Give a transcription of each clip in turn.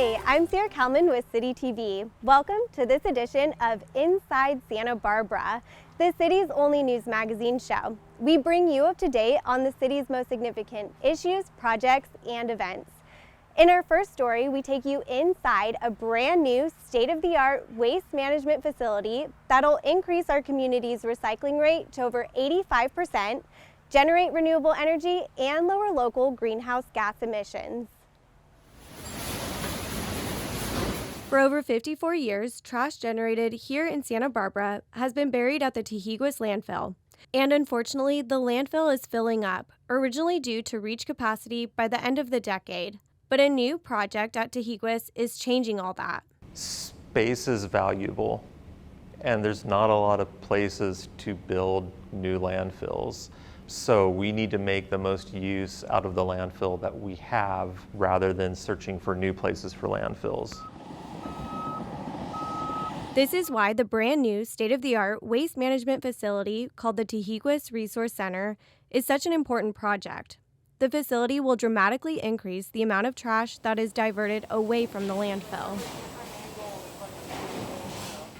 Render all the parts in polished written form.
Hi, I'm Sarah Kalman with City TV. Welcome to this edition of Inside Santa Barbara, the city's only news magazine show. We bring you up to date on the city's most significant issues, projects, and events. In our first story, we take you inside a brand new state-of-the-art waste management facility that'll increase our community's recycling rate to over 85%, generate renewable energy, and lower local greenhouse gas emissions. For over 54 years, trash generated here in Santa Barbara has been buried at the Tehiguis landfill. And unfortunately, the landfill is filling up, originally due to reach capacity by the end of the decade. But a new project at Tehiguis is changing all that. Space is valuable, and there's not a lot of places to build new landfills. So we need to make the most use out of the landfill that we have rather than searching for new places for landfills. This is why the brand new state-of-the-art waste management facility called the Tehiguis Resource Center is such an important project. The facility will dramatically increase the amount of trash that is diverted away from the landfill.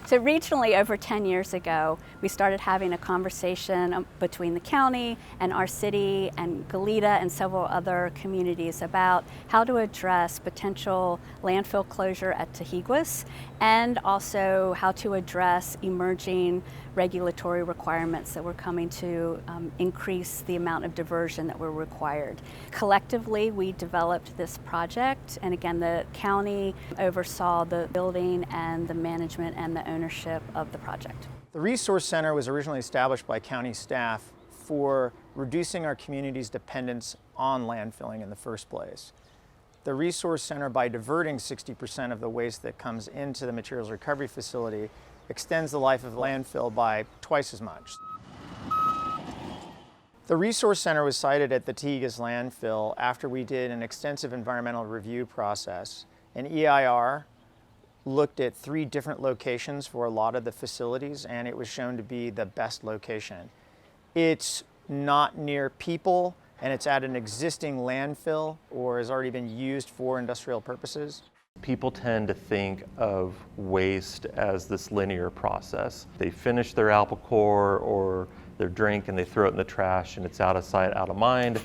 So regionally, over 10 years ago, we started having a conversation between the county and our city and Goleta and several other communities about how to address potential landfill closure at Tehiguis and also how to address emerging regulatory requirements that were coming to increase the amount of diversion that were required. Collectively, we developed this project, and again, the county oversaw the building and the management and the ownership of the project. The Resource Center was originally established by county staff for reducing our community's dependence on landfilling in the first place. The Resource Center, by diverting 60% of the waste that comes into the materials recovery facility, extends the life of the landfill by twice as much. The Resource Center was sited at the Tehiguis landfill after we did an extensive environmental review process. An EIR looked at 3 different locations for a lot of the facilities, and it was shown to be the best location. It's not near people, and it's at an existing landfill or has already been used for industrial purposes. People tend to think of waste as this linear process. They finish their albacore or their drink and they throw it in the trash, and it's out of sight, out of mind,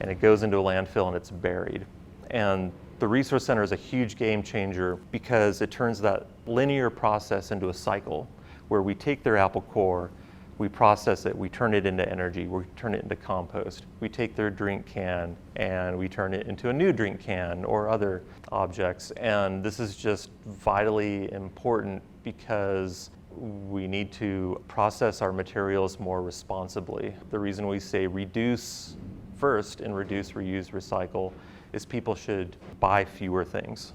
and it goes into a landfill and it's buried. And the Resource Center is a huge game changer because it turns that linear process into a cycle where we take their apple core, we process it, we turn it into energy, we turn it into compost. We take their drink can and we turn it into a new drink can or other objects. And this is just vitally important because we need to process our materials more responsibly. The reason we say reduce first and reduce, reuse, recycle is people should buy fewer things.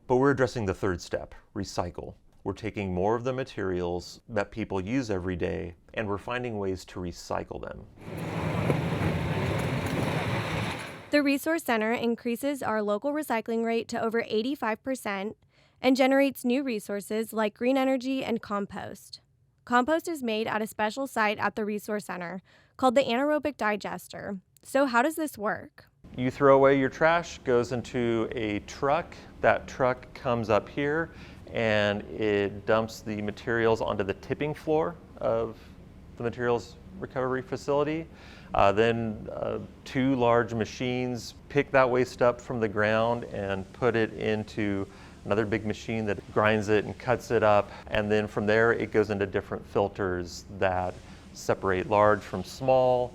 But we're addressing the third step, recycle. We're taking more of the materials that people use every day and we're finding ways to recycle them. The Resource Center increases our local recycling rate to over 85% and generates new resources like green energy and compost. Compost is made at a special site at the Resource Center called the anaerobic digester. So how does this work? You throw away your trash, goes into a truck. That truck comes up here and it dumps the materials onto the tipping floor of the materials recovery facility. Then 2 large machines pick that waste up from the ground and put it into another big machine that grinds it and cuts it up. And then from there it goes into different filters that separate large from small,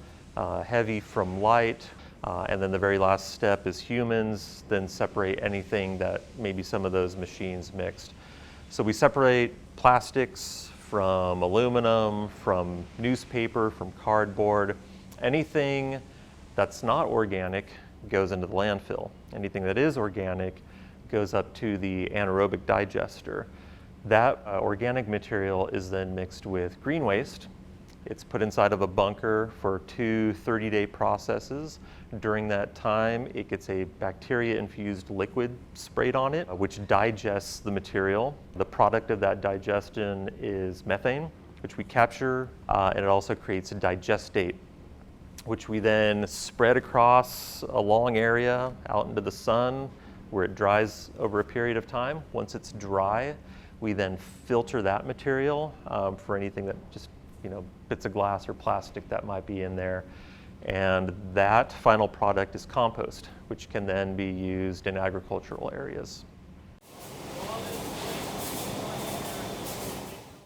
heavy from light. And then the very last step is humans then separate anything that maybe some of those machines mixed. So we separate plastics from aluminum, from newspaper, from cardboard. Anything that's not organic goes into the landfill. Anything that is organic goes up to the anaerobic digester. That organic material is then mixed with green waste. It's put inside of a bunker for 2 30-day processes. During that time, it gets a bacteria-infused liquid sprayed on it, which digests the material. The product of that digestion is methane, which we capture, and it also creates a digestate, which we then spread across a long area out into the sun, where it dries over a period of time. Once it's dry, we then filter that material for anything that just, bits of glass or plastic that might be in there. And that final product is compost, which can then be used in agricultural areas.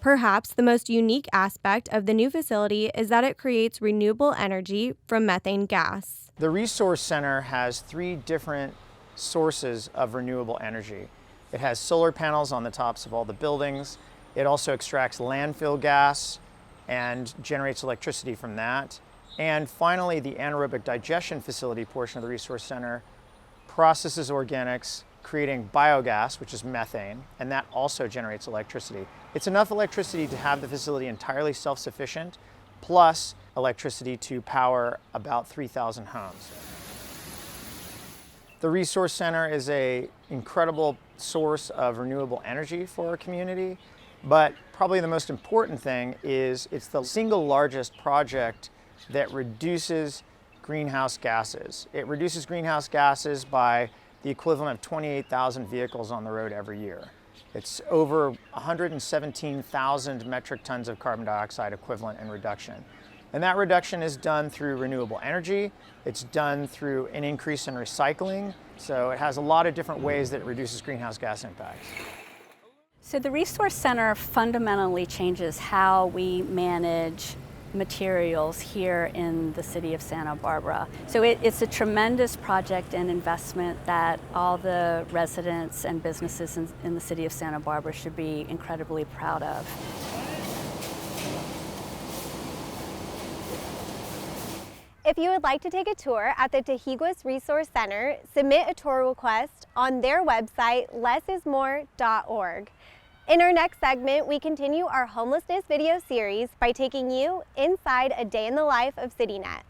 Perhaps the most unique aspect of the new facility is that it creates renewable energy from methane gas. The Resource Center has 3 different sources of renewable energy. It has solar panels on the tops of all the buildings. It also extracts landfill gas and generates electricity from that. And finally, the anaerobic digestion facility portion of the Resource Center processes organics, creating biogas, which is methane, and that also generates electricity. It's enough electricity to have the facility entirely self-sufficient, plus electricity to power about 3,000 homes. The Resource Center is an incredible source of renewable energy for our community, but probably the most important thing is it's the single largest project that reduces greenhouse gases. It reduces greenhouse gases by the equivalent of 28,000 vehicles on the road every year. It's over 117,000 metric tons of carbon dioxide equivalent in reduction. And that reduction is done through renewable energy. It's done through an increase in recycling. So it has a lot of different ways that it reduces greenhouse gas impacts. So the Resource Center fundamentally changes how we manage materials here in the city of Santa Barbara. So it's a tremendous project and investment that all the residents and businesses in the city of Santa Barbara should be incredibly proud of. If you would like to take a tour at the Tejiquas Resource Center, submit a tour request on their website, lessismore.org. In our next segment, we continue our homelessness video series by taking you inside a day in the life of CityNet.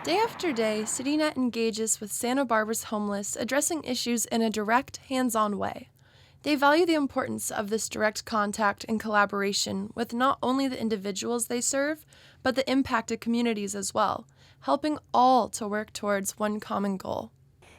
Day after day, CityNet engages with Santa Barbara's homeless, addressing issues in a direct, hands-on way. They value the importance of this direct contact and collaboration with not only the individuals they serve, but the impacted communities as well, helping all to work towards one common goal.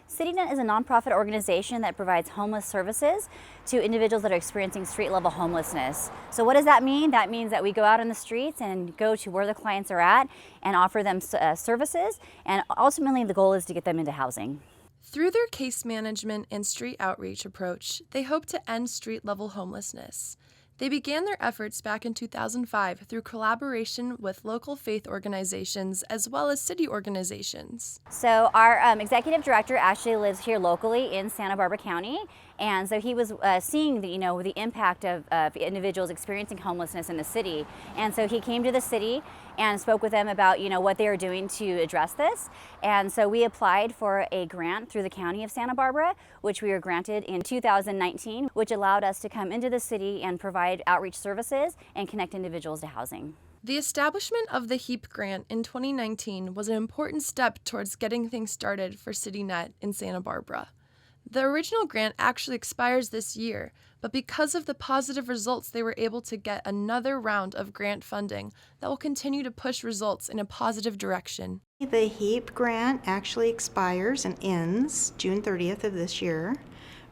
CityNet is a nonprofit organization that provides homeless services to individuals that are experiencing street-level homelessness. So what does that mean? That means that we go out on the streets and go to where the clients are at and offer them services, and ultimately the goal is to get them into housing. Through their case management and street outreach approach, they hope to end street-level homelessness. They began their efforts back in 2005 through collaboration with local faith organizations as well as city organizations. So our executive director actually lives here locally in Santa Barbara County, and so he was seeing the impact of individuals experiencing homelessness in the city, and so he came to the city and spoke with them about what they are doing to address this. And so we applied for a grant through the county of Santa Barbara, which we were granted in 2019, which allowed us to come into the city and provide outreach services and connect individuals to housing. The establishment of the HEAP grant in 2019 was an important step towards getting things started for CityNet in Santa Barbara. The original grant actually expires this year, but because of the positive results, they were able to get another round of grant funding that will continue to push results in a positive direction. The HEAP grant actually expires and ends June 30th of this year.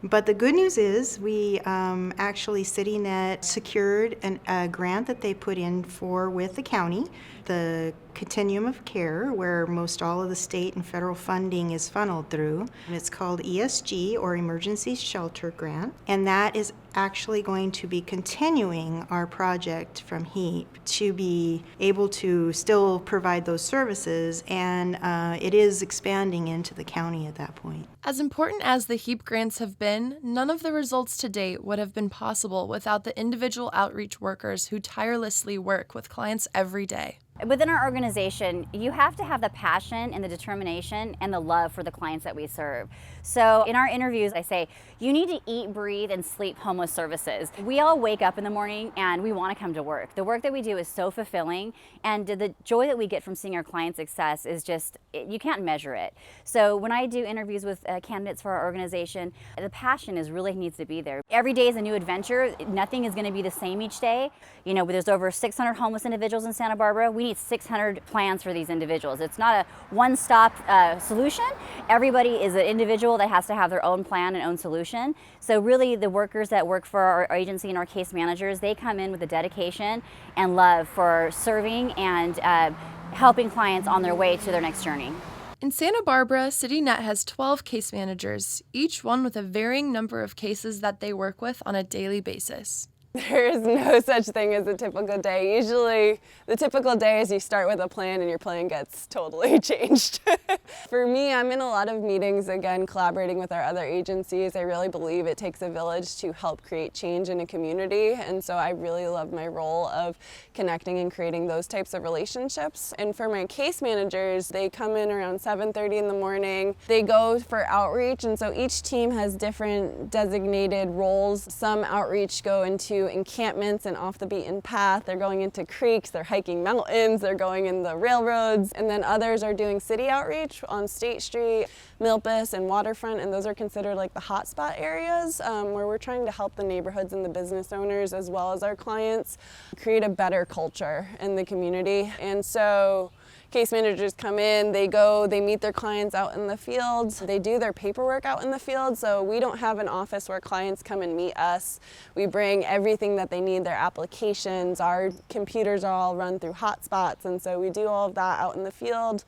But the good news is we actually, CityNet secured a grant that they put in for with the county, the continuum of care, where most all of the state and federal funding is funneled through. And it's called ESG, or Emergency Shelter Grant. And that is actually going to be continuing our project from HEAP to be able to still provide those services, and it is expanding into the county at that point. As important as the HEAP grants have been, none of the results to date would have been possible without the individual outreach workers who tirelessly work with clients every day. Within our organization, you have to have the passion and the determination and the love for the clients that we serve. So in our interviews, I say, you need to eat, breathe, and sleep homeless services. We all wake up in the morning and we want to come to work. The work that we do is so fulfilling, and the joy that we get from seeing our clients' success is just, you can't measure it. So when I do interviews with candidates for our organization, the passion really needs to be there. Every day is a new adventure. Nothing is going to be the same each day. There's over 600 homeless individuals in Santa Barbara. We need needs 600 plans for these individuals. It's not a one-stop solution. Everybody is an individual that has to have their own plan and own solution. So really the workers that work for our agency and our case managers, they come in with a dedication and love for serving and helping clients on their way to their next journey. In Santa Barbara, CityNet has 12 case managers, each one with a varying number of cases that they work with on a daily basis. There is no such thing as a typical day. Usually the typical day is you start with a plan and your plan gets totally changed. For me, I'm in a lot of meetings, again, collaborating with our other agencies. I really believe it takes a village to help create change in a community, and so I really love my role of connecting and creating those types of relationships. And for my case managers, they come in around 7:30 in the morning. They go for outreach, and so each team has different designated roles. Some outreach go into encampments and off the beaten path. They're going into creeks, they're hiking mountains, they're going in the railroads, and then others are doing city outreach on State Street, Milpas, and Waterfront, and those are considered like the hotspot areas where we're trying to help the neighborhoods and the business owners as well as our clients create a better culture in the community. And so case managers come in, they meet their clients out in the fields, they do their paperwork out in the field, so we don't have an office where clients come and meet us. We bring everything that they need, their applications, our computers are all run through hotspots, and so we do all of that out in the field.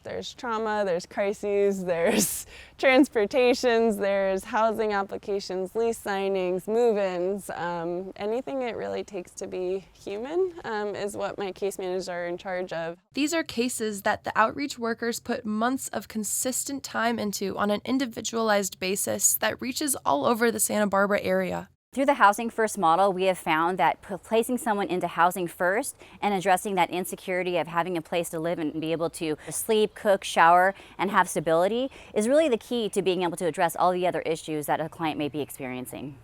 There's trauma, there's crises, there's transportations, there's housing applications, lease signings, move-ins, anything it really takes to be human is what my case managers are in charge of. These are cases that the outreach workers put months of consistent time into on an individualized basis that reaches all over the Santa Barbara area. Through the Housing First model, we have found that placing someone into housing first and addressing that insecurity of having a place to live and be able to sleep, cook, shower, and have stability is really the key to being able to address all the other issues that a client may be experiencing.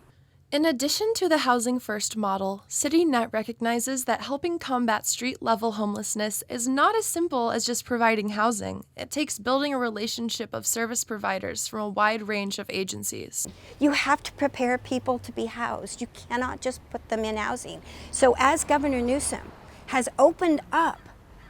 In addition to the Housing First model, CityNet recognizes that helping combat street-level homelessness is not as simple as just providing housing. It takes building a relationship of service providers from a wide range of agencies. You have to prepare people to be housed. You cannot just put them in housing. So as Governor Newsom has opened up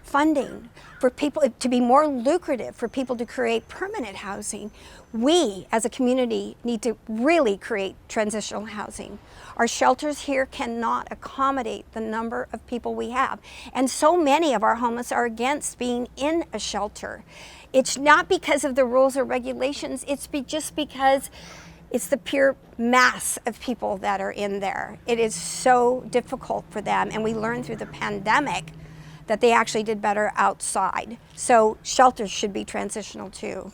funding for people to be more lucrative for people to create permanent housing, we as a community need to really create transitional housing. Our shelters here cannot accommodate the number of people we have, and so many of our homeless are against being in a shelter. It's not because of the rules or regulations, it's just because it's the pure mass of people that are in there. It is so difficult for them, and we learned through the pandemic that they actually did better outside. So shelters should be transitional too.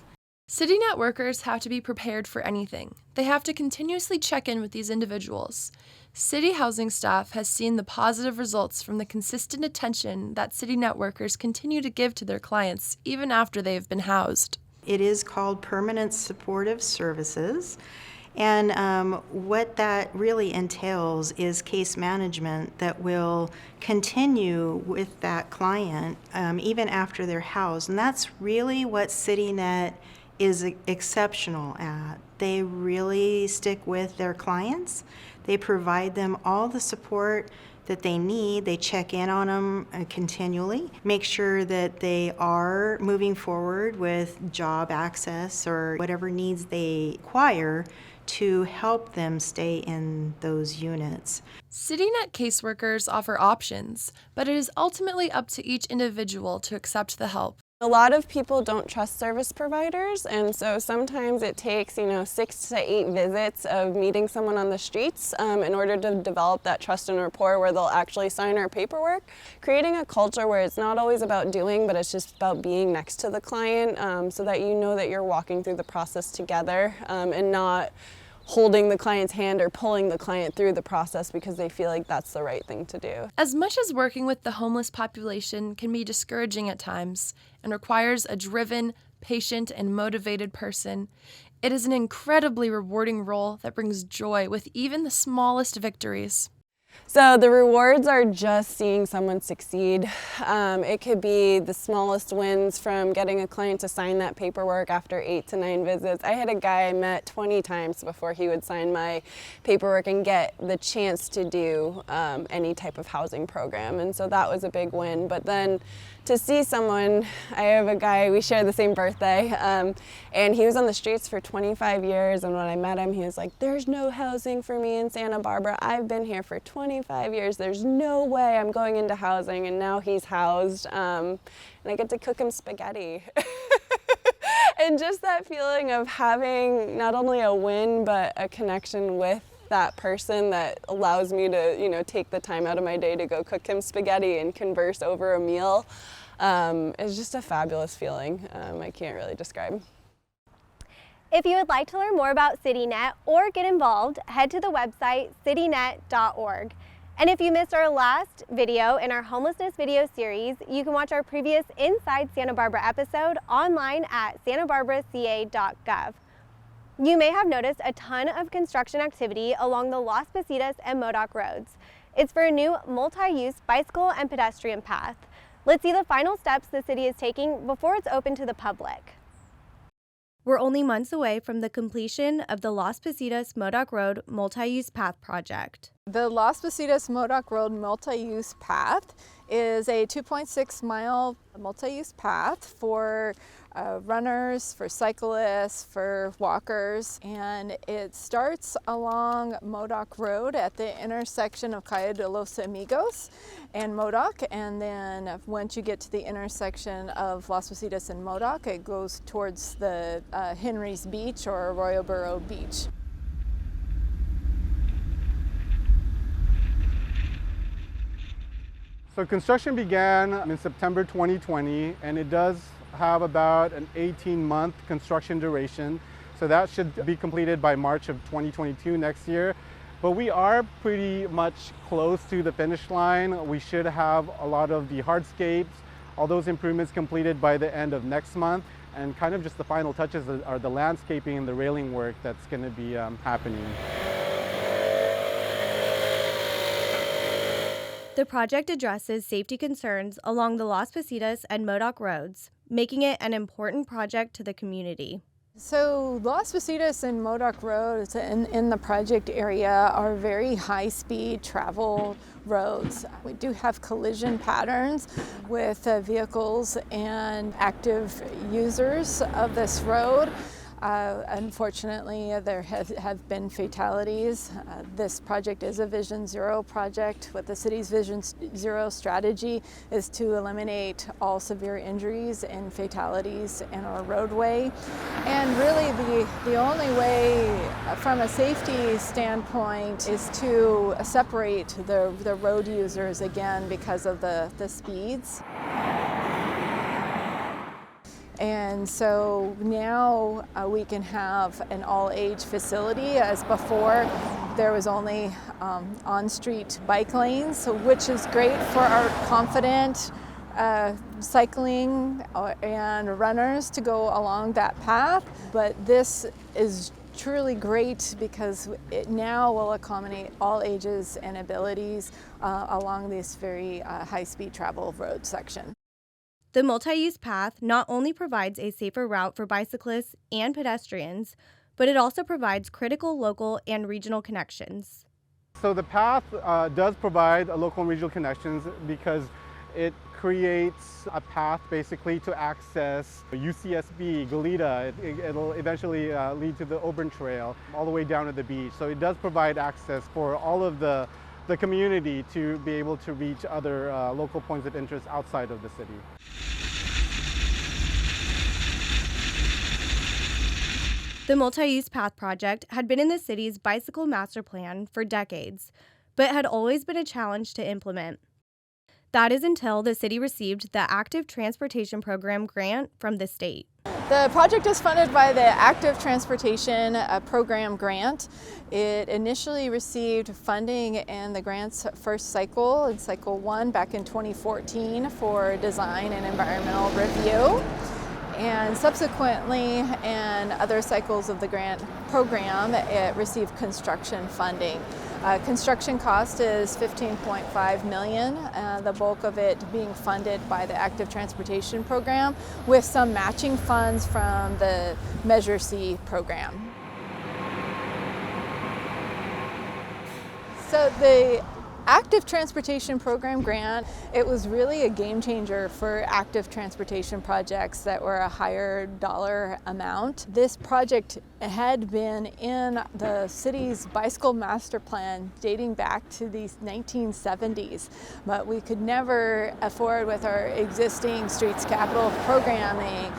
CityNet workers have to be prepared for anything. They have to continuously check in with these individuals. City housing staff has seen the positive results from the consistent attention that CityNet workers continue to give to their clients even after they have been housed. It is called Permanent Supportive Services. And what that really entails is case management that will continue with that client even after they're housed. And that's really what CityNet is exceptional at. They really stick with their clients. They provide them all the support that they need. They check in on them continually, make sure that they are moving forward with job access or whatever needs they require to help them stay in those units. CityNet caseworkers offer options, but it is ultimately up to each individual to accept the help. A lot of people don't trust service providers, and so sometimes it takes 6 to 8 visits of meeting someone on the streets in order to develop that trust and rapport where they'll actually sign our paperwork. Creating a culture where it's not always about doing, but it's just about being next to the client so that you know that you're walking through the process together and not holding the client's hand or pulling the client through the process because they feel like that's the right thing to do. As much as working with the homeless population can be discouraging at times and requires a driven, patient, and motivated person, it is an incredibly rewarding role that brings joy with even the smallest victories. So the rewards are just seeing someone succeed. It could be the smallest wins, from getting a client to sign that paperwork after 8 to 9 visits. I had a guy I met 20 times before he would sign my paperwork and get the chance to do any type of housing program. And so that was a big win. But then to see someone, I have a guy, we share the same birthday, and he was on the streets for 25 years, and when I met him, he was like, "There's no housing for me in Santa Barbara. I've been here for 25 years. There's no way I'm going into housing," and now he's housed, and I get to cook him spaghetti. And just that feeling of having not only a win, but a connection with that person that allows me to, you know, take the time out of my day to go cook him spaghetti and converse over a meal, is just a fabulous feeling. I can't really describe. If you would like to learn more about CityNet or get involved, head to the website citynet.org. And if you missed our last video in our homelessness video series, you can watch our previous Inside Santa Barbara episode online at santabarbaraca.gov. You may have noticed a ton of construction activity along the Las Positas and Modoc roads. It's for a new multi-use bicycle and pedestrian path. Let's see the final steps the city is taking before it's open to the public. We're only months away from the completion of the Las Positas Modoc Road multi-use path project. The Las Positas Modoc Road multi-use path is a 2.6-mile multi-use path for runners, for cyclists, for walkers, and it starts along Modoc Road at the intersection of Calle de los Amigos and Modoc, and then once you get to the intersection of Las Positas and Modoc, it goes towards the Henry's Beach or Arroyo Burro Beach. So construction began in September 2020, and it does have about an 18-month construction duration. So that should be completed by March of 2022 next year. But we are pretty much close to the finish line. We should have a lot of the hardscapes, all those improvements completed by the end of next month. And kind of just the final touches are the landscaping and the railing work that's going to be happening. The project addresses safety concerns along the Las Positas and Modoc roads, making it an important project to the community. So Las Positas and Modoc roads in the project area are very high-speed travel roads. We do have collision patterns with vehicles and active users of this road. Unfortunately, there have been fatalities. This project is a Vision Zero project. What the city's Vision Zero strategy is to eliminate all severe injuries and fatalities in our roadway. And really the only way from a safety standpoint is to separate the road users again because of the speeds. And so now we can have an all-age facility, as before there was only on-street bike lanes, which is great for our confident cycling and runners to go along that path. But this is truly great because it now will accommodate all ages and abilities along this very high-speed travel road section. The multi-use path not only provides a safer route for bicyclists and pedestrians, but it also provides critical local and regional connections. So the path does provide local and regional connections because it creates a path basically to access UCSB, Goleta. It'll eventually lead to the Auburn Trail all the way down to the beach. So it does provide access for all of the community to be able to reach other local points of interest outside of the city. The multi-use path project had been in the city's bicycle master plan for decades, but had always been a challenge to implement. That is until the city received the Active Transportation Program grant from the state. The project is funded by the Active Transportation Program grant. It initially received funding in the grant's first cycle, in Cycle 1 back in 2014 for design and environmental review. And subsequently, in other cycles of the grant program, it received construction funding. Construction cost is $15.5 million, the bulk of it being funded by the Active Transportation Program with some matching funds from the Measure C program. So the Active Transportation Program grant, it was really a game changer for active transportation projects that were a higher dollar amount. This project had been in the city's bicycle master plan dating back to the 1970s, but we could never afford with our existing streets capital programming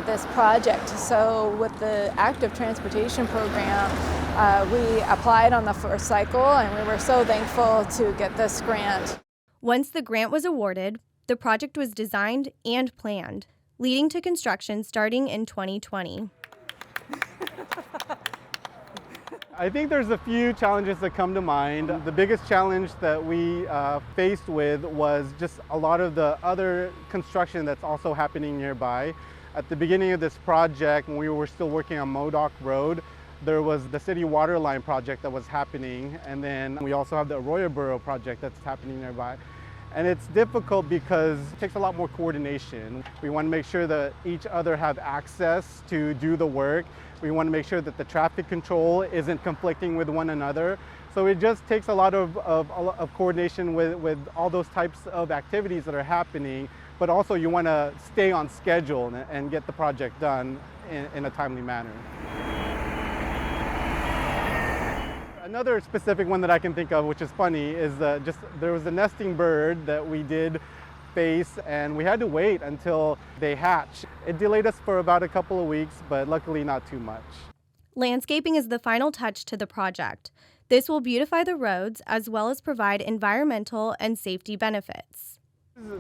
this project. So with the Active Transportation Program, we applied on the first cycle and we were so thankful to get this grant. Once the grant was awarded, the project was designed and planned, leading to construction starting in 2020. I think there's a few challenges that come to mind. The biggest challenge that we faced with was just a lot of the other construction that's also happening nearby. At the beginning of this project, when we were still working on Modoc Road, there was the city water line project that was happening, and then we also have the Arroyo Burro project that's happening nearby. And it's difficult because it takes a lot more coordination. We want to make sure that each other have access to do the work. We want to make sure that the traffic control isn't conflicting with one another. So it just takes a lot of coordination with all those types of activities that are happening, but also you want to stay on schedule and get the project done in a timely manner. Another specific one that I can think of, which is funny, is there was a nesting bird that we did face, and we had to wait until they hatch. It delayed us for about a couple of weeks, but luckily not too much. Landscaping is the final touch to the project. This will beautify the roads as well as provide environmental and safety benefits.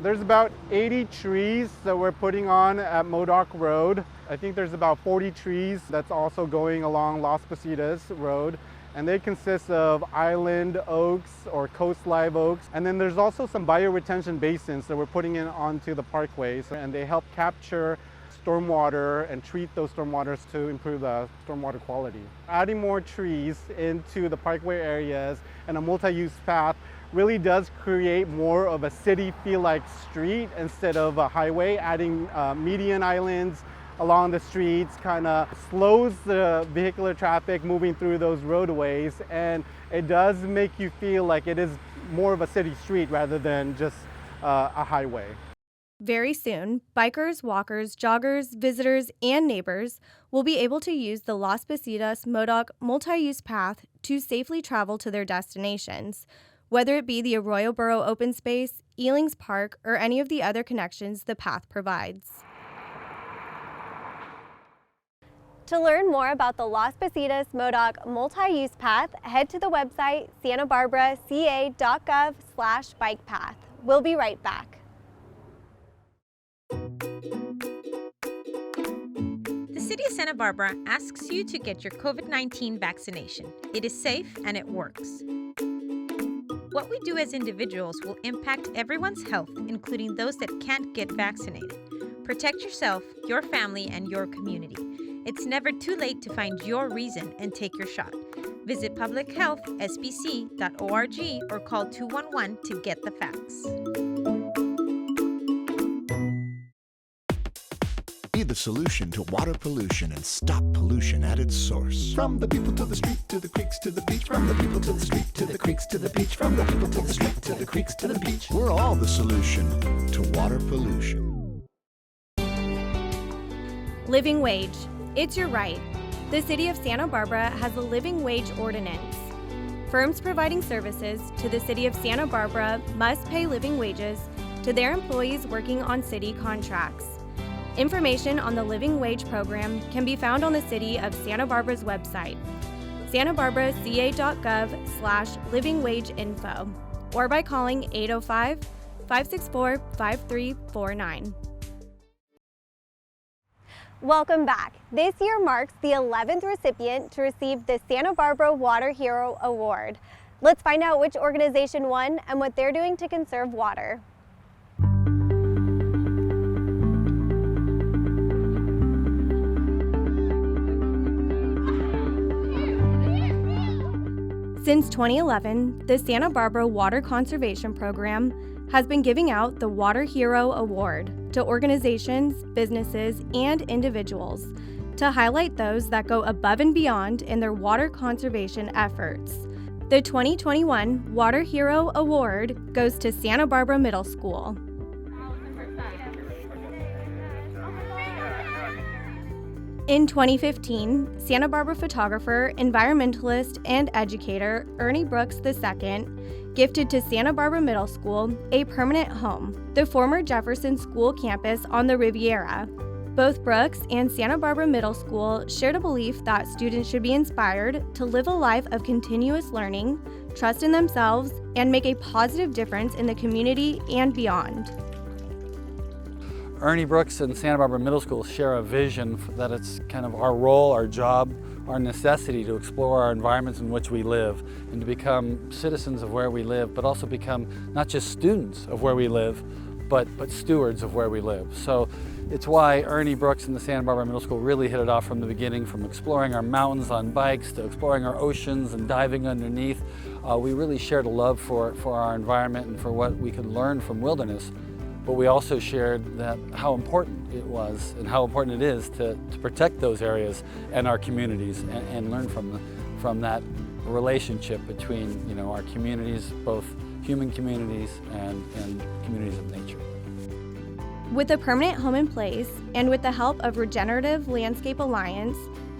There's about 80 trees that we're putting on at Modoc Road. I think there's about 40 trees that's also going along Las Positas Road. And they consist of island oaks or coast live oaks. And then there's also some bioretention basins that we're putting in onto the parkways, and they help capture stormwater and treat those stormwaters to improve the stormwater quality. Adding more trees into the parkway areas and a multi-use path really does create more of a city feel-like street instead of a highway. Adding median islands along the streets kind of slows the vehicular traffic moving through those roadways, and it does make you feel like it is more of a city street rather than just a highway. Very soon, bikers, walkers, joggers, visitors, and neighbors will be able to use the Las Positas Modoc multi-use path to safely travel to their destinations, whether it be the Arroyo Burro open space, Ealings Park, or any of the other connections the path provides. To learn more about the Las Positas Modoc multi-use path, head to the website santabarbaraca.gov/bikepath. We'll be right back. The City of Santa Barbara asks you to get your COVID-19 vaccination. It is safe and it works. What we do as individuals will impact everyone's health, including those that can't get vaccinated. Protect yourself, your family, and your community. It's never too late to find your reason and take your shot. Visit publichealthsbc.org or call 211 to get the facts. Be the solution to water pollution and stop pollution at its source. From the people to the street, to the creeks, to the beach. From the people to the street, to the creeks, to the beach. From the people to the street, to the creeks, to the beach. We're all the solution to water pollution. Living wage. It's your right. The City of Santa Barbara has a living wage ordinance. Firms providing services to the City of Santa Barbara must pay living wages to their employees working on city contracts. Information on the living wage program can be found on the City of Santa Barbara's website, santabarbaraca.gov/livingwageinfo, or by calling 805-564-5349. Welcome back. This year marks the 11th recipient to receive the Santa Barbara Water Hero Award. Let's find out which organization won and what they're doing to conserve water. Since 2011, the Santa Barbara Water Conservation Program has been giving out the Water Hero Award to organizations, businesses, and individuals to highlight those that go above and beyond in their water conservation efforts. The 2021 Water Hero Award goes to Santa Barbara Middle School. In 2015, Santa Barbara photographer, environmentalist, and educator Ernie Brooks II gifted to Santa Barbara Middle School a permanent home, the former Jefferson School campus on the Riviera. Both Brooks and Santa Barbara Middle School shared a belief that students should be inspired to live a life of continuous learning, trust in themselves, and make a positive difference in the community and beyond. Ernie Brooks and Santa Barbara Middle School share a vision that it's kind of our role, our job, our necessity to explore our environments in which we live and to become citizens of where we live, but also become not just students of where we live, but stewards of where we live. So it's why Ernie Brooks and the Santa Barbara Middle School really hit it off from the beginning, from exploring our mountains on bikes to exploring our oceans and diving underneath. We really shared a love for our environment and for what we could learn from wilderness. But we also shared that how important it was and how important it is to protect those areas and our communities and learn from that relationship between our communities, both human communities and communities of nature. With a permanent home in place and with the help of Regenerative Landscape Alliance,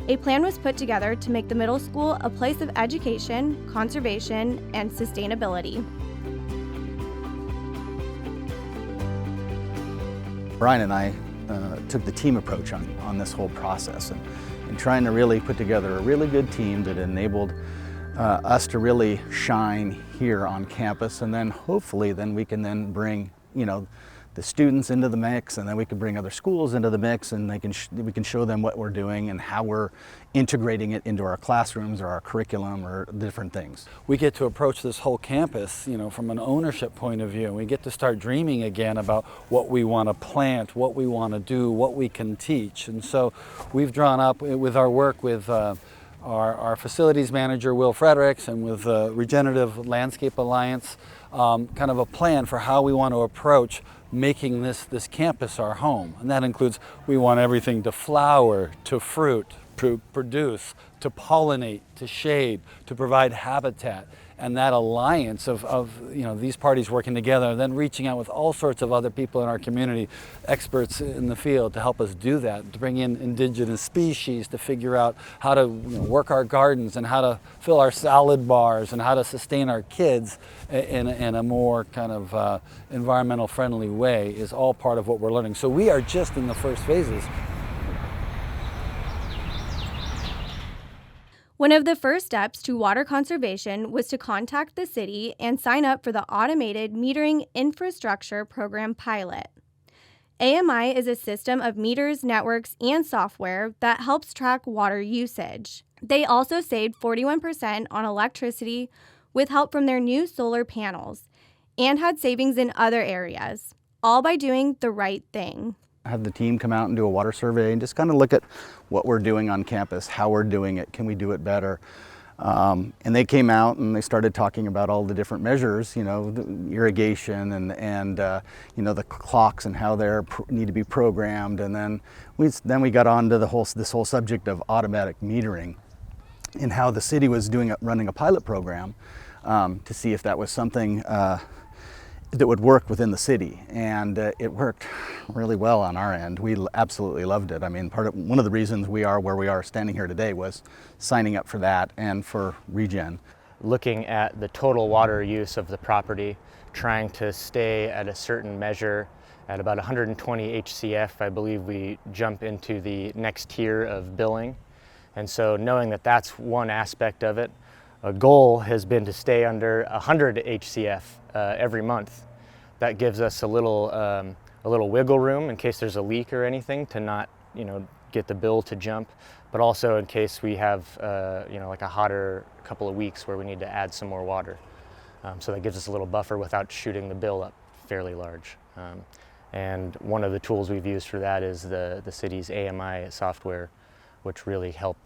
a plan was put together to make the middle school a place of education, conservation, and sustainability. Brian and I took the team approach on this whole process and trying to really put together a really good team that enabled us to really shine here on campus, and then hopefully we can then bring the students into the mix, and then we can bring other schools into the mix, and we can show them what we're doing and how we're integrating it into our classrooms or our curriculum or different things. We get to approach this whole campus, from an ownership point of view. We get to start dreaming again about what we want to plant, what we want to do, what we can teach. And so we've drawn up with our work with our facilities manager, Will Fredericks, and with Regenerative Landscape Alliance, kind of a plan for how we want to approach making this campus our home. And that includes, we want everything to flower, to fruit, to produce, to pollinate, to shade, to provide habitat. And that alliance of these parties working together, then reaching out with all sorts of other people in our community, experts in the field, to help us do that, to bring in indigenous species, to figure out how to work our gardens and how to fill our salad bars and how to sustain our kids in a more kind of environmental friendly way is all part of what we're learning. So we are just in the first phases. One of the first steps to water conservation was to contact the city and sign up for the Automated Metering Infrastructure Program pilot. AMI is a system of meters, networks, and software that helps track water usage. They also saved 41% on electricity with help from their new solar panels and had savings in other areas, all by doing the right thing. Have the team come out and do a water survey and just kind of look at what we're doing on campus, how we're doing it, can we do it better? And they came out and they started talking about all the different measures, the irrigation and the clocks and how they need to be programmed. And then we got on to this whole subject of automatic metering and how the city was running a pilot program to see if that was something that would work within the city, and it worked really well on our end. We absolutely loved it. I mean, one of the reasons we are where we are standing here today was signing up for that and for Regen. Looking at the total water use of the property, trying to stay at a certain measure at about 120 HCF, I believe we jump into the next tier of billing. And so knowing that that's one aspect of it, a goal has been to stay under 100 HCF every month. That gives us a little wiggle room in case there's a leak or anything to not, get the bill to jump, but also in case we have, like a hotter couple of weeks where we need to add some more water. So that gives us a little buffer without shooting the bill up fairly large. And one of the tools we've used for that is the city's AMI software, which really helped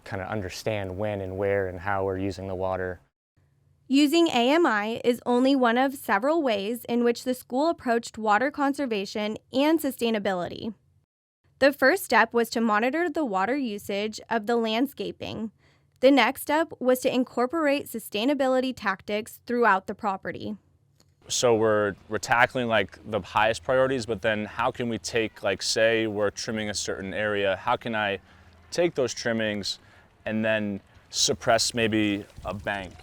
kind of understand when and where and how we're using the water. Using AMI is only one of several ways in which the school approached water conservation and sustainability. The first step was to monitor the water usage of the landscaping. The next step was to incorporate sustainability tactics throughout the property. So we're tackling like the highest priorities, but then how can we take, like, say we're trimming a certain area, how can I take those trimmings and then suppress maybe a bank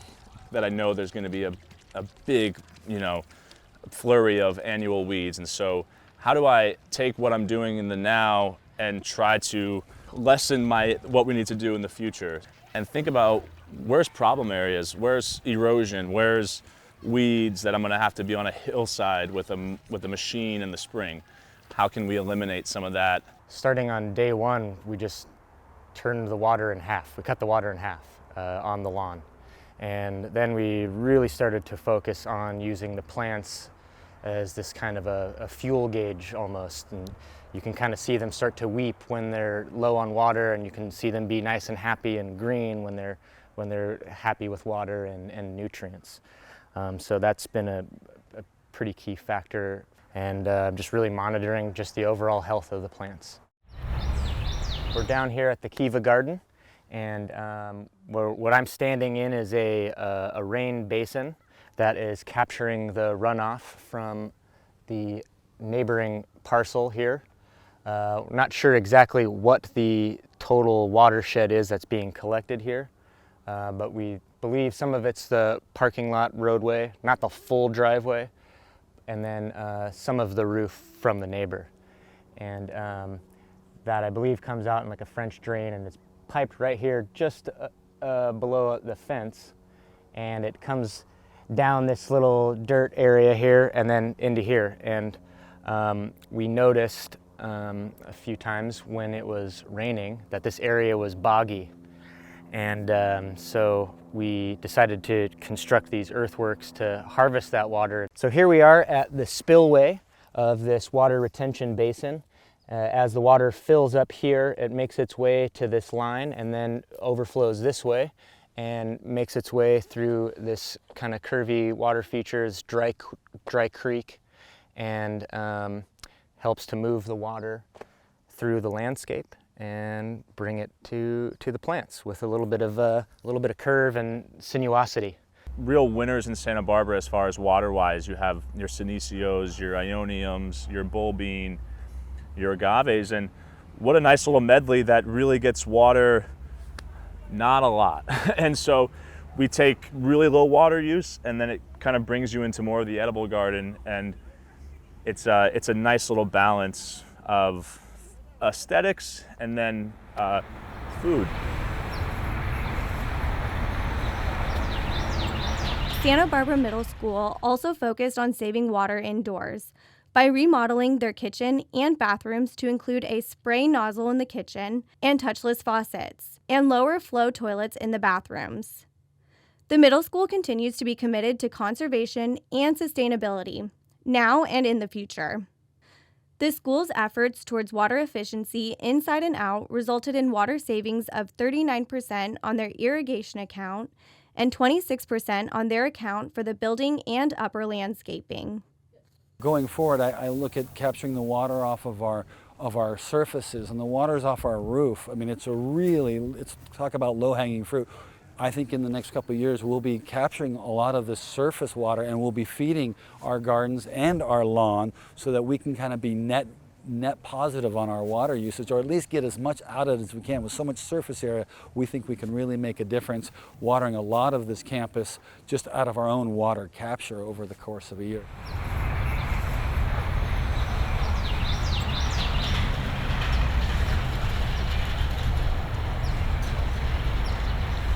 that I know there's going to be a big, flurry of annual weeds. And so how do I take what I'm doing in the now and try to lessen what we need to do in the future? And think about where's problem areas, where's erosion, where's weeds that I'm going to have to be on a hillside with a machine in the spring. How can we eliminate some of that? Starting on day one, we just turned the water in half. We cut the water in half on the lawn. And then we really started to focus on using the plants as this kind of a fuel gauge almost. And you can kind of see them start to weep when they're low on water, and you can see them be nice and happy and green when they're happy with water and nutrients. So that's been a pretty key factor, and just really monitoring just the overall health of the plants. We're down here at the Kiva Garden, and what I'm standing in is a rain basin that is capturing the runoff from the neighboring parcel here. We're not sure exactly what the total watershed is that's being collected here, but we believe some of it's the parking lot roadway, not the full driveway, and then some of the roof from the neighbor. And that, I believe, comes out in like a French drain, and it's piped right here just below the fence, and it comes down this little dirt area here and then into here. And we noticed a few times when it was raining that this area was boggy, and so we decided to construct these earthworks to harvest that water. So here we are at the spillway of this water retention basin. As the water fills up here, it makes its way to this line and then overflows this way and makes its way through this kind of curvy water features, dry creek, and helps to move the water through the landscape and bring it to the plants with a little bit of curve and sinuosity. Real winners in Santa Barbara as far as water-wise. You have your Senecios, your Ioniums, your Bullbean, your agaves, and what a nice little medley that really gets water not a lot. And so we take really low water use, and then it kind of brings you into more of the edible garden, and it's a nice little balance of aesthetics and then food. Santa Barbara Middle School also focused on saving water indoors by remodeling their kitchen and bathrooms to include a spray nozzle in the kitchen and touchless faucets, and lower flow toilets in the bathrooms. The middle school continues to be committed to conservation and sustainability, now and in the future. The school's efforts towards water efficiency inside and out resulted in water savings of 39% on their irrigation account and 26% on their account for the building and upper landscaping. Going forward, I look at capturing the water off of our surfaces, and the water's off our roof. I mean, it's talk about low-hanging fruit. I think in the next couple of years we'll be capturing a lot of this surface water, and we'll be feeding our gardens and our lawn so that we can kind of be net positive on our water usage, or at least get as much out of it as we can. With so much surface area, we think we can really make a difference watering a lot of this campus just out of our own water capture over the course of a year.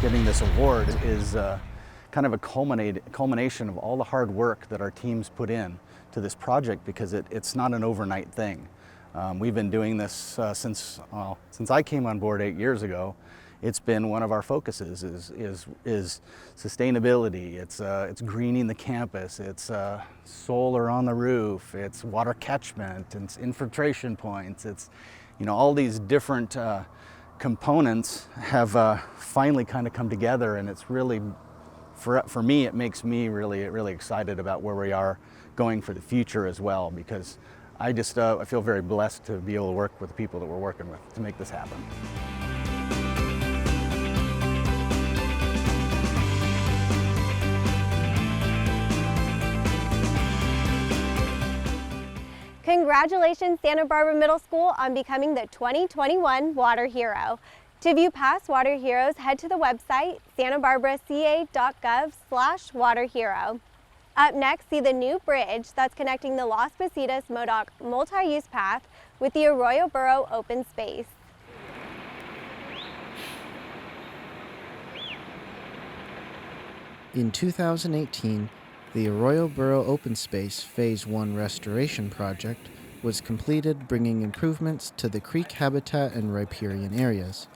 Getting this award is kind of a culmination of all the hard work that our teams put in to this project, because it's not an overnight thing. We've been doing this since I came on board 8 years ago. It's been one of our focuses is sustainability. It's greening the campus. It's solar on the roof. It's water catchment. It's infiltration points. It's all these different components have finally kind of come together, and it's really, for me, it makes me really excited about where we are going for the future as well, because I feel very blessed to be able to work with the people that we're working with to make this happen. Congratulations, Santa Barbara Middle School, on becoming the 2021 Water Hero. To view past Water Heroes, head to the website santabarbaraca.gov/waterhero. Up next, see the new bridge that's connecting the Las Positas-Modoc multi-use path with the Arroyo Burro open space. In 2018, the Arroyo Burro Open Space Phase 1 restoration project was completed, bringing improvements to the creek habitat and riparian areas.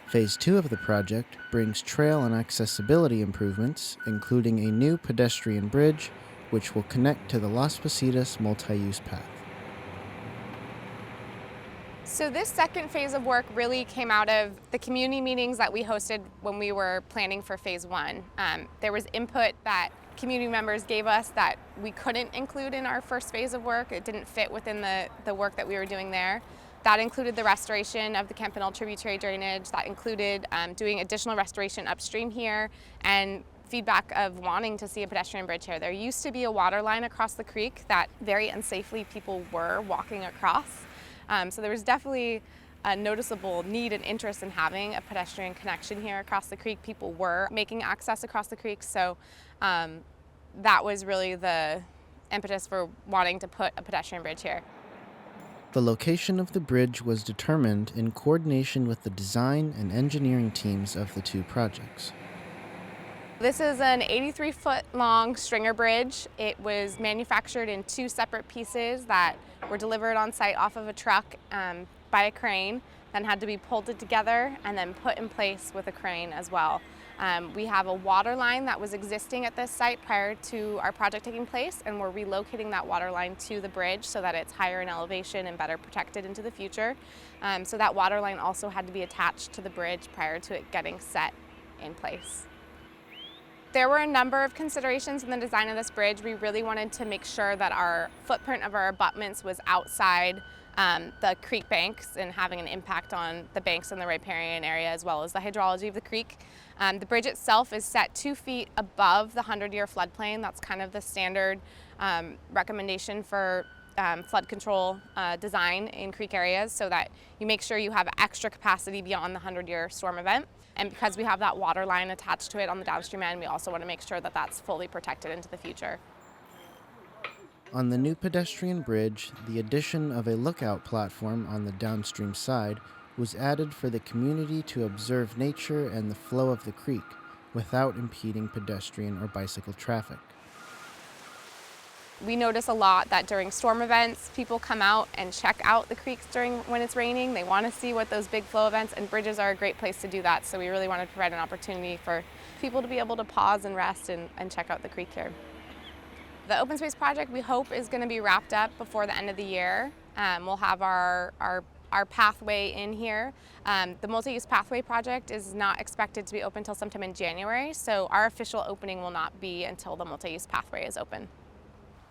Phase 2 of the project brings trail and accessibility improvements, including a new pedestrian bridge, which will connect to the Las Positas multi-use path. So this second phase of work really came out of the community meetings that we hosted when we were planning for Phase 1. There was input that community members gave us that we couldn't include in our first phase of work. It didn't fit within the work that we were doing there. That included the restoration of the Campanile tributary drainage. That included doing additional restoration upstream here, and feedback of wanting to see a pedestrian bridge here. There used to be a water line across the creek that very unsafely people were walking across. So there was definitely a noticeable need and interest in having a pedestrian connection here across the creek. People were making access across the creek, so that was really the impetus for wanting to put a pedestrian bridge here. The location of the bridge was determined in coordination with the design and engineering teams of the two projects. This is an 83-foot long stringer bridge. It was manufactured in two separate pieces that were delivered on site off of a truck by a crane, then had to be pulled together and then put in place with a crane as well. We have a water line that was existing at this site prior to our project taking place, and we're relocating that water line to the bridge so that it's higher in elevation and better protected into the future. So that water line also had to be attached to the bridge prior to it getting set in place. There were a number of considerations in the design of this bridge. We really wanted to make sure that our footprint of our abutments was outside the creek banks and having an impact on the banks in the riparian area as well as the hydrology of the creek. The bridge itself is set 2 feet above the 100-year floodplain. That's kind of the standard recommendation for flood control design in creek areas, so that you make sure you have extra capacity beyond the 100-year storm event. And because we have that water line attached to it on the downstream end, we also want to make sure that that's fully protected into the future. On the new pedestrian bridge, the addition of a lookout platform on the downstream side was added for the community to observe nature and the flow of the creek without impeding pedestrian or bicycle traffic. We notice a lot that during storm events, people come out and check out the creeks when it's raining. They want to see what those big flow events, and bridges are a great place to do that. So we really want to provide an opportunity for people to be able to pause and rest and check out the creek here. The open space project, we hope, is going to be wrapped up before the end of the year. We'll have our pathway in here. The multi-use pathway project is not expected to be open until sometime in January, so our official opening will not be until the multi-use pathway is open.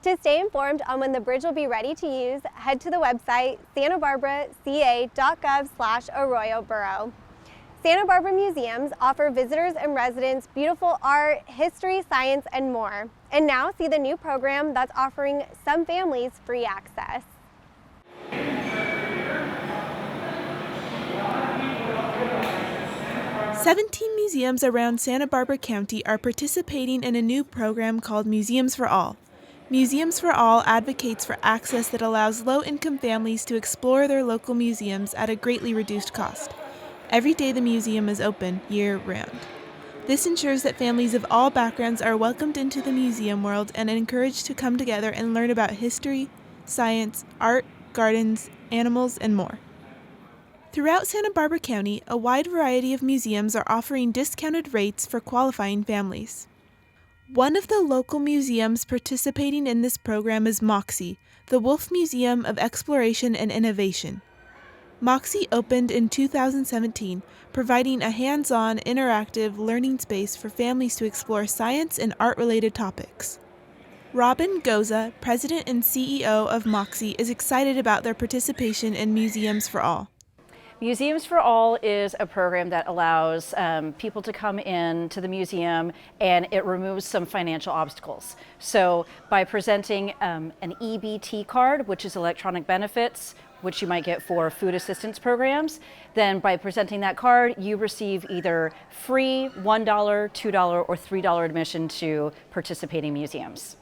To stay informed on when the bridge will be ready to use, head to the website santabarbaraca.gov/Arroyo Burro. Santa Barbara museums offer visitors and residents beautiful art, history, science, and more. And now see the new program that's offering some families free access. 17 museums around Santa Barbara County are participating in a new program called Museums for All. Museums for All advocates for access that allows low-income families to explore their local museums at a greatly reduced cost. Every day the museum is open, year-round. This ensures that families of all backgrounds are welcomed into the museum world and encouraged to come together and learn about history, science, art, gardens, animals, and more. Throughout Santa Barbara County, a wide variety of museums are offering discounted rates for qualifying families. One of the local museums participating in this program is MOXIE, the Wolf Museum of Exploration and Innovation. Moxie opened in 2017, providing a hands-on, interactive learning space for families to explore science and art-related topics. Robin Goza, president and CEO of Moxie, is excited about their participation in Museums for All. Museums for All is a program that allows people to come in to the museum, and it removes some financial obstacles. So by presenting an EBT card, which is electronic benefits, which you might get for food assistance programs, then by presenting that card, you receive either free $1, $2, or $3 admission to participating museums.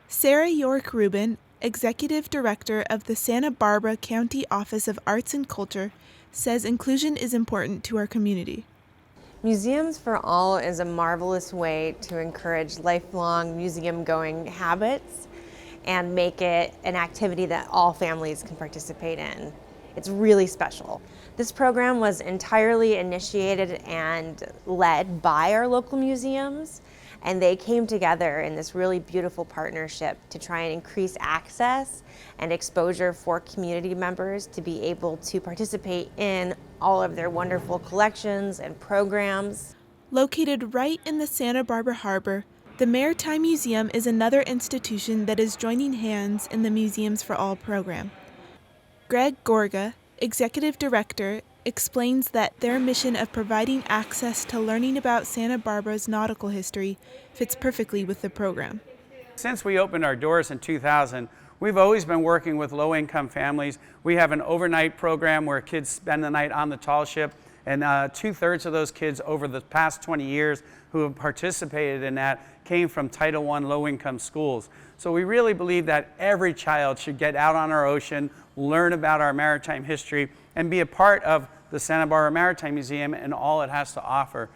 Sarah York Rubin, Executive Director of the Santa Barbara County Office of Arts and Culture, says inclusion is important to our community. Museums for All is a marvelous way to encourage lifelong museum-going habits and make it an activity that all families can participate in. It's really special. This program was entirely initiated and led by our local museums, and they came together in this really beautiful partnership to try and increase access and exposure for community members to be able to participate in all of their wonderful collections and programs. Located right in the Santa Barbara Harbor, the Maritime Museum is another institution that is joining hands in the Museums for All program. Greg Gorga, Executive Director, explains that their mission of providing access to learning about Santa Barbara's nautical history fits perfectly with the program. Since we opened our doors in 2000, we've always been working with low-income families. We have an overnight program where kids spend the night on the tall ship, and 2/3 of those kids over the past 20 years who have participated in that came from Title I low-income schools. So we really believe that every child should get out on our ocean, learn about our maritime history, and be a part of the Santa Barbara Maritime Museum and all it has to offer.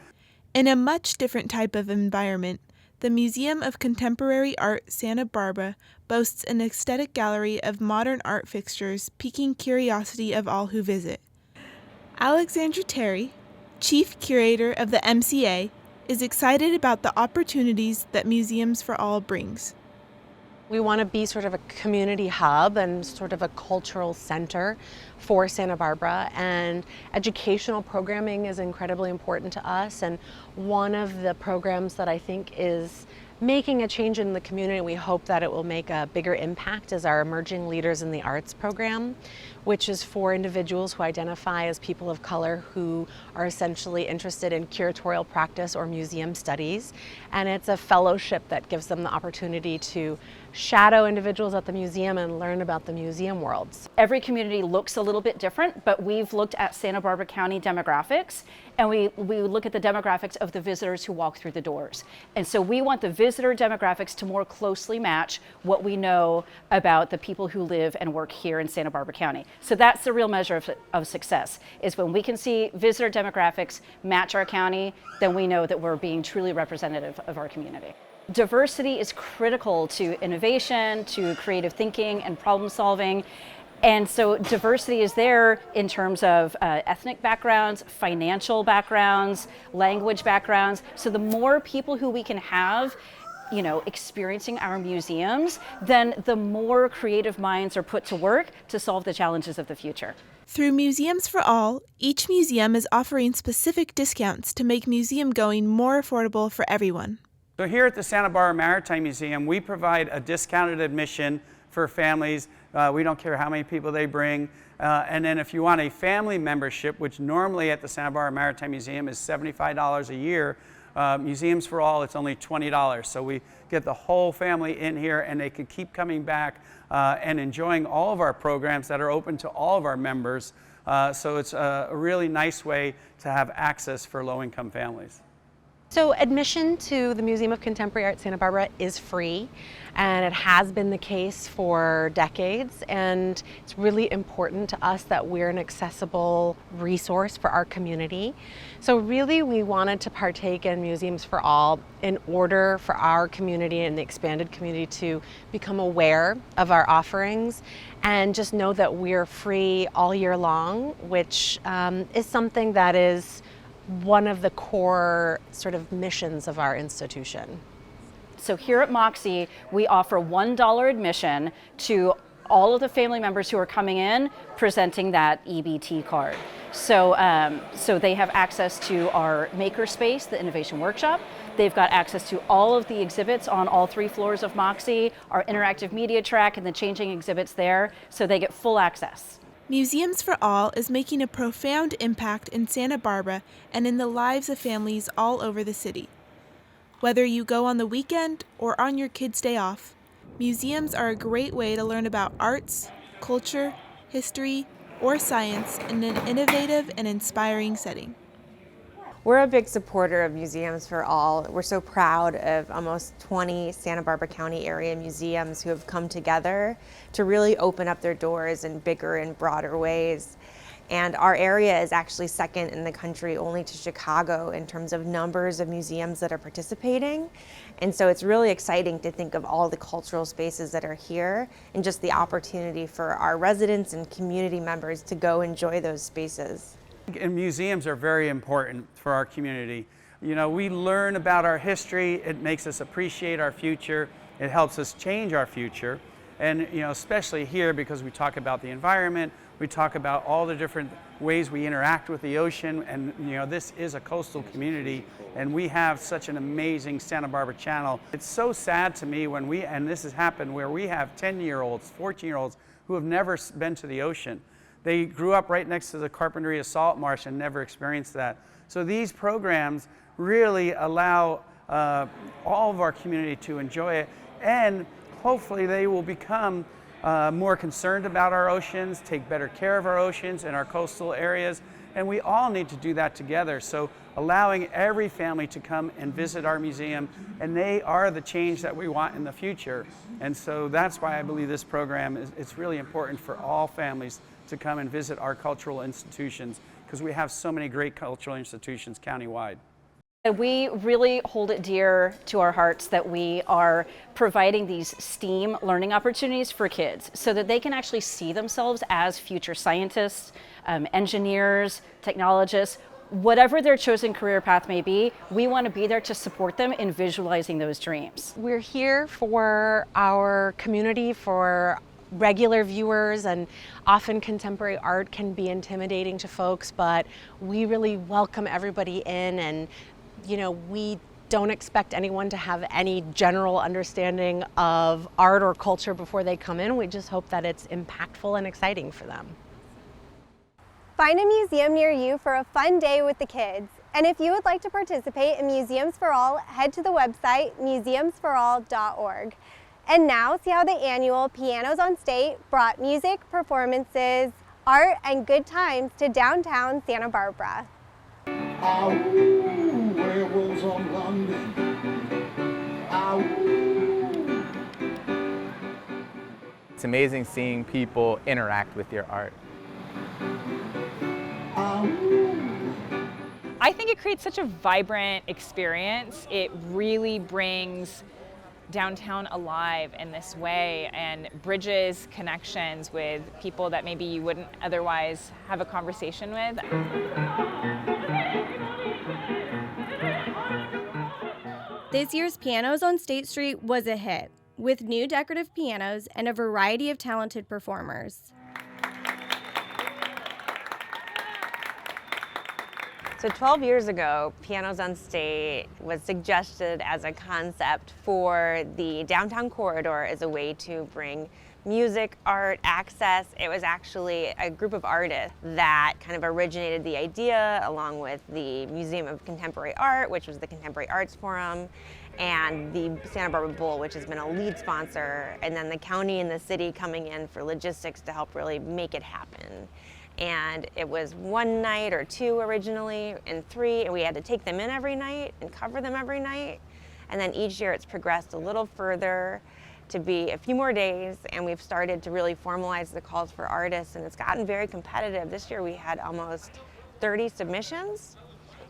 In a much different type of environment, the Museum of Contemporary Art Santa Barbara boasts an aesthetic gallery of modern art fixtures piquing curiosity of all who visit. Alexandra Terry, Chief Curator of the MCA, is excited about the opportunities that Museums for All brings. We want to be sort of a community hub and sort of a cultural center for Santa Barbara, and educational programming is incredibly important to us, and one of the programs that I think is making a change in the community, we hope that it will make a bigger impact, is our Emerging Leaders in the Arts program, which is for individuals who identify as people of color who are essentially interested in curatorial practice or museum studies. And it's a fellowship that gives them the opportunity to shadow individuals at the museum and learn about the museum worlds. Every community looks a little bit different, but we've looked at Santa Barbara County demographics, and we look at the demographics of the visitors who walk through the doors. And so we want the visitor demographics to more closely match what we know about the people who live and work here in Santa Barbara County. So that's the real measure of success, is when we can see visitor demographics match our county, then we know that we're being truly representative of our community. Diversity is critical to innovation, to creative thinking and problem solving. And so diversity is there in terms of ethnic backgrounds, financial backgrounds, language backgrounds. So the more people who we can have, experiencing our museums, then the more creative minds are put to work to solve the challenges of the future. Through Museums for All, each museum is offering specific discounts to make museum going more affordable for everyone. So here at the Santa Barbara Maritime Museum, we provide a discounted admission for families. We don't care how many people they bring. And then if you want a family membership, which normally at the Santa Barbara Maritime Museum is $75 a year, Museums for All, it's only $20. So we get the whole family in here, and they can keep coming back and enjoying all of our programs that are open to all of our members. So it's a really nice way to have access for low-income families. So admission to the Museum of Contemporary Art Santa Barbara is free, and it has been the case for decades, and it's really important to us that we're an accessible resource for our community. So really we wanted to partake in Museums for All in order for our community and the expanded community to become aware of our offerings and just know that we're free all year long, which is something that is one of the core sort of missions of our institution. So here at Moxie, we offer $1 admission to all of the family members who are coming in presenting that EBT card. So, so they have access to our makerspace, the innovation workshop. They've got access to all of the exhibits on all 3 floors of Moxie, our interactive media track and the changing exhibits there, so they get full access. Museums for All is making a profound impact in Santa Barbara and in the lives of families all over the city. Whether you go on the weekend or on your kids' day off, museums are a great way to learn about arts, culture, history, or science in an innovative and inspiring setting. We're a big supporter of Museums for All. We're so proud of almost 20 Santa Barbara County area museums who have come together to really open up their doors in bigger and broader ways. And our area is actually second in the country only to Chicago in terms of numbers of museums that are participating. And so it's really exciting to think of all the cultural spaces that are here and just the opportunity for our residents and community members to go enjoy those spaces. And museums are very important for our community. You know, we learn about our history, it makes us appreciate our future, it helps us change our future. And you know, especially here because we talk about the environment, we talk about all the different ways we interact with the ocean, and you know, this is a coastal community and we have such an amazing Santa Barbara channel. It's so sad to me when and this has happened where we have 10-year-olds, 14-year-olds who have never been to the ocean. They grew up right next to the Carpinteria Salt Marsh and never experienced that. So these programs really allow all of our community to enjoy it, and hopefully they will become more concerned about our oceans, take better care of our oceans and our coastal areas, and we all need to do that together. So allowing every family to come and visit our museum, and they are the change that we want in the future. And so that's why I believe this program it's really important for all families to come and visit our cultural institutions, because we have so many great cultural institutions countywide. We really hold it dear to our hearts that we are providing these STEAM learning opportunities for kids so that they can actually see themselves as future scientists, engineers, technologists, whatever their chosen career path may be. We want to be there to support them in visualizing those dreams. We're here for our community, for regular viewers, and often contemporary art can be intimidating to folks, but we really welcome everybody in, and you know, we don't expect anyone to have any general understanding of art or culture before they come in. We just hope that it's impactful and exciting for them. Find a museum near you for a fun day with the kids. And if you would like to participate in Museums for All, head to the website museumsforall.org. And now see how the annual Pianos on State brought music, performances, art, and good times to downtown Santa Barbara. Werewolves on London. It's amazing seeing people interact with your art. I think it creates such a vibrant experience. It really brings downtown alive in this way and bridges connections with people that maybe you wouldn't otherwise have a conversation with. This year's Pianos on State Street was a hit, with new decorative pianos and a variety of talented performers. So 12 years ago, Pianos on State was suggested as a concept for the downtown corridor as a way to bring music, art, access. It was actually a group of artists that kind of originated the idea, along with the Museum of Contemporary Art, which was the Contemporary Arts Forum, and the Santa Barbara Bowl, which has been a lead sponsor, and then the county and the city coming in for logistics to help really make it happen. And it was one night or two originally, and 3, and we had to take them in every night and cover them every night. And then each year it's progressed a little further to be a few more days, and we've started to really formalize the calls for artists, and it's gotten very competitive. This year we had almost 30 submissions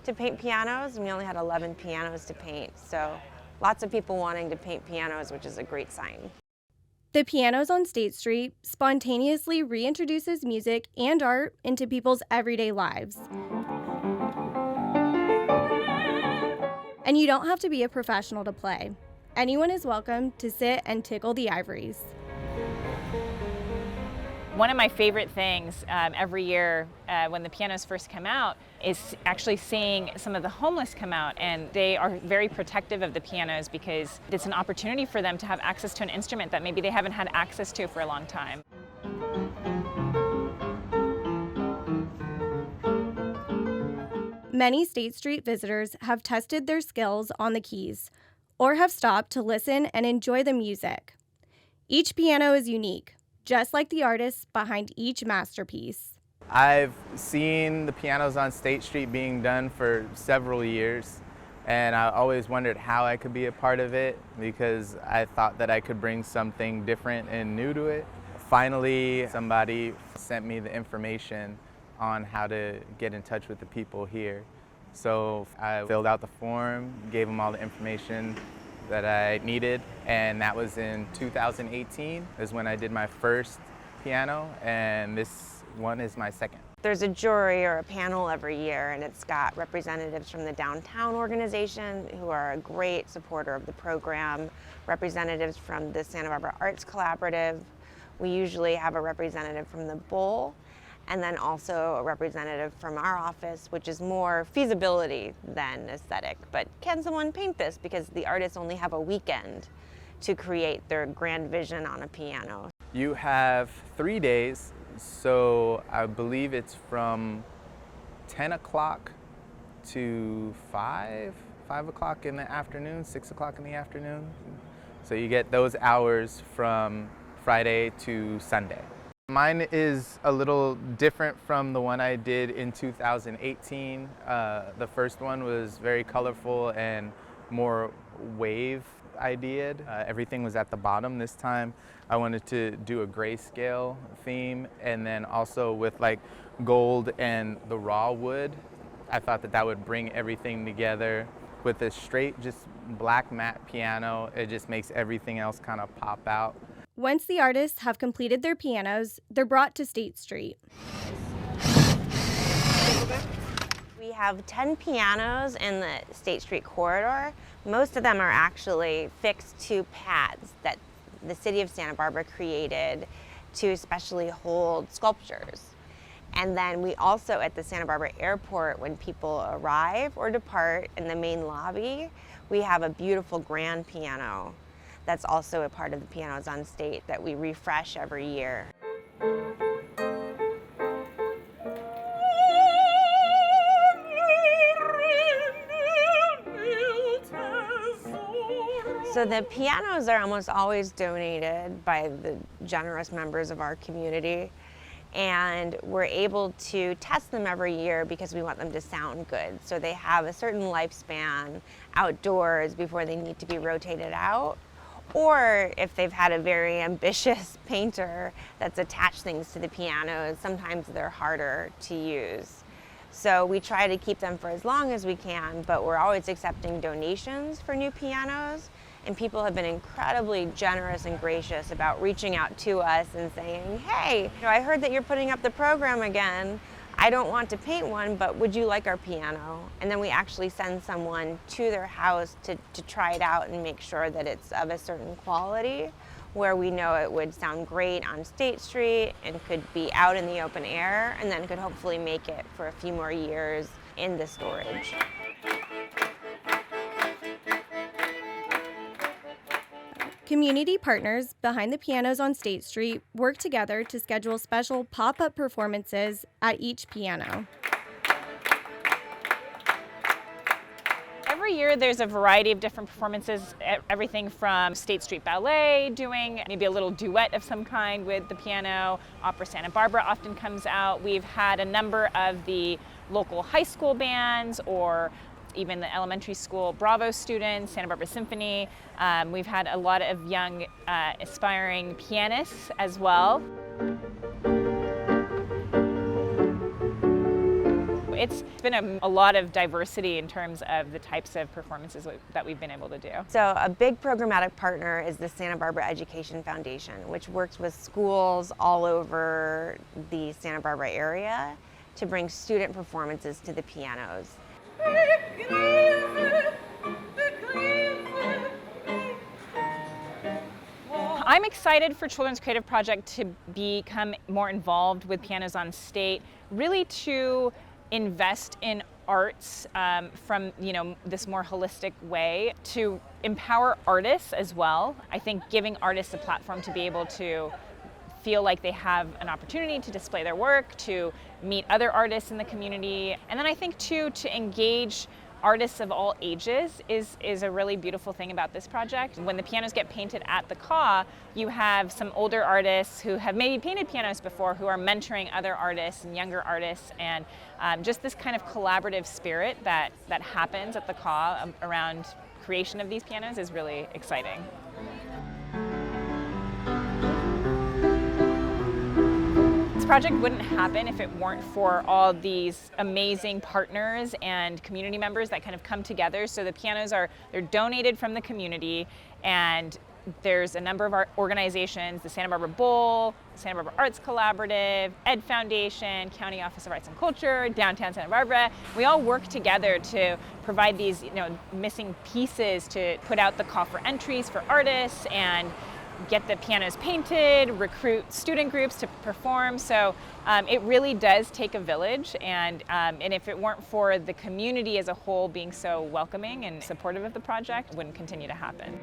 to paint pianos, and we only had 11 pianos to paint. So lots of people wanting to paint pianos, which is a great sign. The Pianos on State Street spontaneously reintroduces music and art into people's everyday lives. And you don't have to be a professional to play. Anyone is welcome to sit and tickle the ivories. One of my favorite things every year when the pianos first come out is actually seeing some of the homeless come out, and they are very protective of the pianos because it's an opportunity for them to have access to an instrument that maybe they haven't had access to for a long time. Many State Street visitors have tested their skills on the keys or have stopped to listen and enjoy the music. Each piano is unique, just like the artists behind each masterpiece. I've seen the pianos on State Street being done for several years, and I always wondered how I could be a part of it because I thought that I could bring something different and new to it. Finally, somebody sent me the information on how to get in touch with the people here. So I filled out the form, gave them all the information that I needed, and that was in 2018 is when I did my first piano, and this one is my second. There's a jury or a panel every year, and it's got representatives from the downtown organization who are a great supporter of the program, representatives from the Santa Barbara Arts Collaborative. We usually have a representative from the Bowl, and then also a representative from our office, which is more feasibility than aesthetic. But can someone paint this? Because the artists only have a weekend to create their grand vision on a piano. You have 3 days, so I believe it's from 10 o'clock to 5 o'clock in the afternoon, 6 o'clock in the afternoon. So you get those hours from Friday to Sunday. Mine is a little different from the one I did in 2018. The first one was very colorful and more wave ideaed. Everything was at the bottom. This time I wanted to do a grayscale theme, and then also with like gold and the raw wood. I thought that that would bring everything together. With a straight, just black matte piano, it just makes everything else kind of pop out. Once the artists have completed their pianos, they're brought to State Street. We have 10 pianos in the State Street corridor. Most of them are actually fixed to pads that the city of Santa Barbara created to especially hold sculptures. And then we also, at the Santa Barbara airport, when people arrive or depart in the main lobby, we have a beautiful grand piano that's also a part of the Pianos on State that we refresh every year. So the pianos are almost always donated by the generous members of our community, and we're able to test them every year because we want them to sound good. So they have a certain lifespan outdoors before they need to be rotated out. Or if they've had a very ambitious painter that's attached things to the pianos, sometimes they're harder to use. So we try to keep them for as long as we can, but we're always accepting donations for new pianos. And people have been incredibly generous and gracious about reaching out to us and saying, hey, I heard that you're putting up the program again. I don't want to paint one, but would you like our piano? And then we actually send someone to their house to try it out and make sure that it's of a certain quality where we know it would sound great on State Street and could be out in the open air, and then could hopefully make it for a few more years in the storage. Community partners behind the pianos on State Street work together to schedule special pop-up performances at each piano. Every year there's a variety of different performances, everything from State Street Ballet doing maybe a little duet of some kind with the piano. Opera Santa Barbara often comes out. We've had a number of the local high school bands or even the elementary school Bravo students, Santa Barbara Symphony. We've had a lot of young aspiring pianists as well. It's been a lot of diversity in terms of the types of performances that we've been able to do. So a big programmatic partner is the Santa Barbara Education Foundation, which works with schools all over the Santa Barbara area to bring student performances to the pianos. I'm excited for Children's Creative Project to become more involved with Pianos on State, really to invest in arts from this more holistic way, to empower artists as well. I think giving artists a platform to be able to feel like they have an opportunity to display their work, to meet other artists in the community, and then I think too to engage artists of all ages is a really beautiful thing about this project. When the pianos get painted at the CAW, you have some older artists who have maybe painted pianos before who are mentoring other artists and younger artists, and just this kind of collaborative spirit that happens at the CAW around creation of these pianos is really exciting. This project wouldn't happen if it weren't for all these amazing partners and community members that kind of come together. So the pianos they're donated from the community, and there's a number of our organizations, the Santa Barbara Bowl, Santa Barbara Arts Collaborative, Ed Foundation, County Office of Arts and Culture, Downtown Santa Barbara. We all work together to provide these missing pieces to put out the call for entries for artists and get the pianos painted, recruit student groups to perform. So it really does take a village, and if it weren't for the community as a whole being so welcoming and supportive of the project, it wouldn't continue to happen.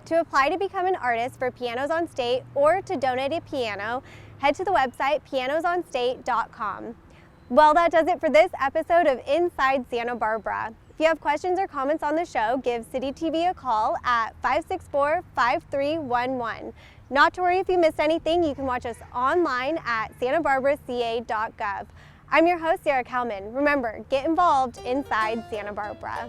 To apply to become an artist for Pianos on State or to donate a piano, head to the website pianosonstate.com. Well, that does it for this episode of Inside Santa Barbara. If you have questions or comments on the show, give City TV a call at 564-5311. Not to worry if you missed anything, you can watch us online at santabarbaraca.gov. I'm your host, Sarah Kalman. Remember, get involved inside Santa Barbara.